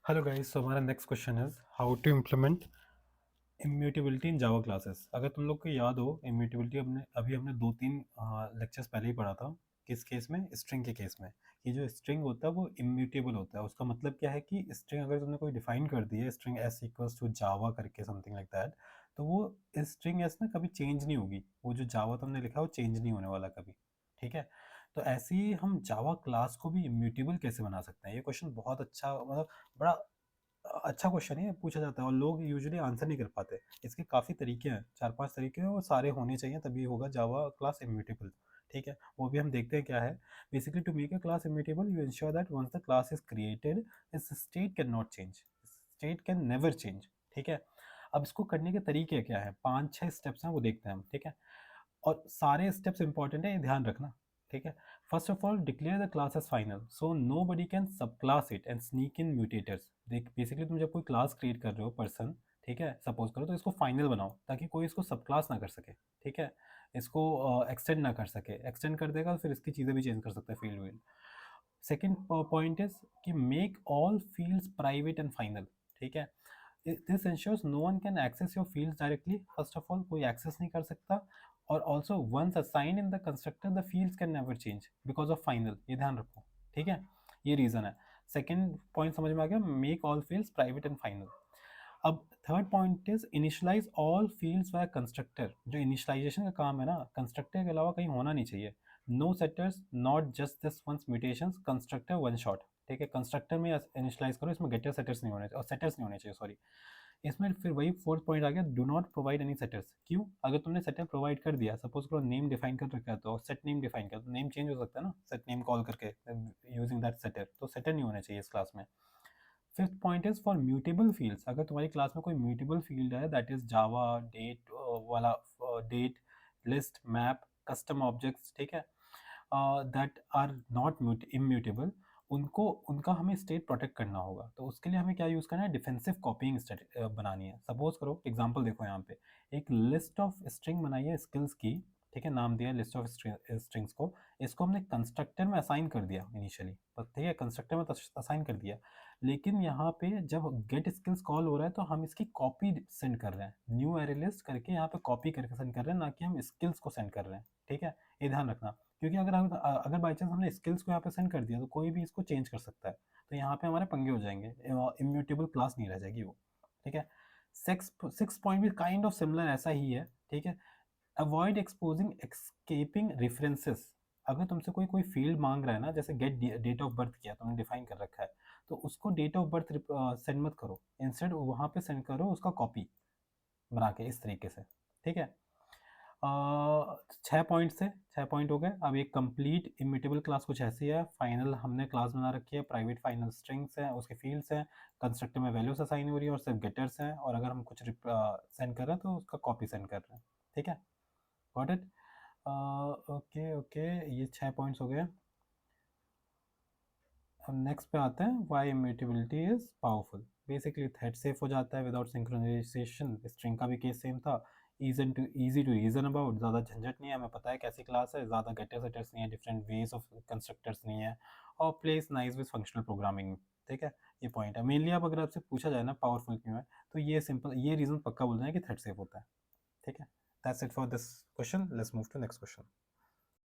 Hello guys, so हमारा next question is how to implement immutability in Java classes. अगर तुम लोग को याद हो, इम्यूटेबिलिटी हमने दो तीन लेक्चर्स पहले ही पढ़ा था। किस केस में? स्ट्रिंग के केस में। कि जो स्ट्रिंग होता है वो इम्यूटेबल होता है। उसका मतलब क्या है कि स्ट्रिंग अगर तुमने कोई डिफाइन कर दी है, string s equals to Java करके समथिंग लाइक दैट, तो वो स्ट्रिंग एस ना कभी चेंज नहीं होगी। वो जो जावा तुमने लिखा है वो चेंज नहीं होने वाला कभी। ठीक है। तो ऐसे ही हम जावा क्लास को भी इम्यूटेबल कैसे बना सकते हैं? ये क्वेश्चन बहुत अच्छा, मतलब बड़ा अच्छा क्वेश्चन है, पूछा जाता है और लोग यूजुअली आंसर नहीं कर पाते। इसके काफ़ी तरीके हैं, 4-5 तरीके हैं, वो सारे होने चाहिए तभी होगा जावा क्लास इम्यूटेबल। ठीक है, वो भी हम देखते हैं क्या है। Basically to make a class immutable you ensure that once the class is created its state can not change, state can never change. ठीक है। अब इसको करने के तरीके क्या है, 5-6 स्टेप्स हैं, वो देखते हैं हम। ठीक है। और सारे स्टेप्स इंपॉर्टेंट है, ये ध्यान रखना। ठीक है। First of all declare the class as final so nobody can subclass it and sneak in mutators. देख, बेसिकली तुम जब कोई क्लास क्रिएट कर रहे हो पर्सन, ठीक है, सपोज करो, तो इसको फाइनल बनाओ ताकि कोई इसको सब क्लास ना कर सके। ठीक है। इसको एक्सटेंड ना कर सके। एक्सटेंड कर देगा तो फिर इसकी चीज़ें भी चेंज कर सकता है, फील्ड वील्ड। सेकेंड पॉइंट इज कि make all fields private and final. ठीक है। This ensures no one can access your fields directly. First of all कोई एक्सेस नहीं कर सकता। और also once assign in the constructor the fields can never change because of final. ये ध्यान रखो। ठीक है। ये रीजन है। सेकेंड पॉइंट समझ में आ गया, make all fields private and final. अब third point is initialize all fields by constructor. जो इनिशियलाइजेशन का काम है ना, कंस्ट्रक्टर के अलावा कहीं होना नहीं चाहिए। No setters, not just this once mutations, constructor one shot. ठीक है। कंस्ट्रक्टर में इनिशियलाइज करो, इसमें गेटर सेटर्स नहीं होने और सेटर्स नहीं होने चाहिए, सॉरी। इसमें फिर वही फोर्थ पॉइंट आ गया, do not provide any setters. क्यों? अगर तुमने सेटर प्रोवाइड कर दिया, सपोज करो नेम डिफाइन कर रखा है, तो सेट नेम डिफाइन कर, तो नेम चेंज हो सकता है ना सेट नेम कॉल करके यूजिंग दैट सेटर, तो सेटर नहीं होना चाहिए इस क्लास में। Fifth point is for mutable fields. अगर तुम्हारी क्लास में कोई म्यूटेबल फील्ड है, दैट इज जावा डेट वाला, date, list, map, custom objects, ठीक है, दैट आर नॉट इम्यूटेबल, उनको उनका हमें स्टेट प्रोटेक्ट करना होगा। तो उसके लिए हमें क्या यूज़ करना है, डिफेंसिव कॉपीइंग बनानी है। सपोज करो, एग्जांपल देखो यहाँ पे, एक लिस्ट ऑफ स्ट्रिंग बनाई है स्किल्स की। ठीक है, नाम दिया लिस्ट ऑफ स्ट्रिंग्स को। इसको हमने कंस्ट्रक्टर में असाइन कर दिया इनिशियली, ठीक है, कंस्ट्रक्टर में असाइन कर दिया। लेकिन यहाँ पे जब गेट स्किल्स कॉल हो रहा है तो हम इसकी कॉपी सेंड कर रहे हैं, न्यू एरे लिस्ट करके यहाँ पे कॉपी करके सेंड कर रहे हैं, ना कि हम स्किल्स को सेंड कर रहे हैं। ठीक है, ये ध्यान रखना। क्योंकि अगर बाई चांस हमने स्किल्स को यहाँ पे सेंड कर दिया तो कोई भी इसको चेंज कर सकता है, तो यहाँ पे हमारे पंगे हो जाएंगे, इम्यूटेबल क्लास नहीं रह जाएगी वो। ठीक है। सिक्स पॉइंट भी काइंड ऑफ सिमिलर ऐसा ही है। ठीक है। Avoid exposing escaping references. अगर तुमसे कोई कोई फील्ड मांग रहा है ना, जैसे गेट डेट ऑफ बर्थ किया तुमने, डिफाइन कर रखा है, तो उसको डेट ऑफ बर्थ सेंड मत करो, इंस्टेड वहाँ पे सेंड करो उसका कॉपी बना के, इस तरीके से। ठीक है। 6 पॉइंट से 6 पॉइंट हो गए। अब एक कंप्लीट इमिटेबल क्लास कुछ ऐसी है। फाइनल हमने क्लास बना रखी है, प्राइवेट फाइनल स्ट्रिंग्स हैं, उसके फील्ड्स हैं, कंस्ट्रक्टर में वैल्यूज असाइन हो रही है और सिर्फ गेटर्स हैं, और अगर हम कुछ सेंड कर रहे हैं तो उसका कॉपी सेंड कर रहे हैं। ठीक है, गॉट इट। ओके ओके, ये 6 पॉइंट्स हो गए। अब नेक्स्ट पे आते हैं, why immutability is powerful. Basically thread safe हो जाता है विदाउट सिंक्रोनाइजेशन। स्ट्रिंग का भी केस सेम था। इजी टू रीजन अबाउट, ज़्यादा झंझट नहीं है, हमें पता है कैसी क्लास है, ज़्यादा गेटर सेटर्स नहीं है, डिफरेंट वेज ऑफ कंस्ट्रक्टर्स नहीं है, और place nice with functional programming. ठीक है, ये पॉइंट है मेनली। अब अगर आपसे पूछा जाए ना पावरफुल क्यों है, तो ये सिंपल, ये रीज़न पक्का बोल रहे हैं कि थ्रेड सेफ होता है। ठीक है, that's it for this question, let's move to next question.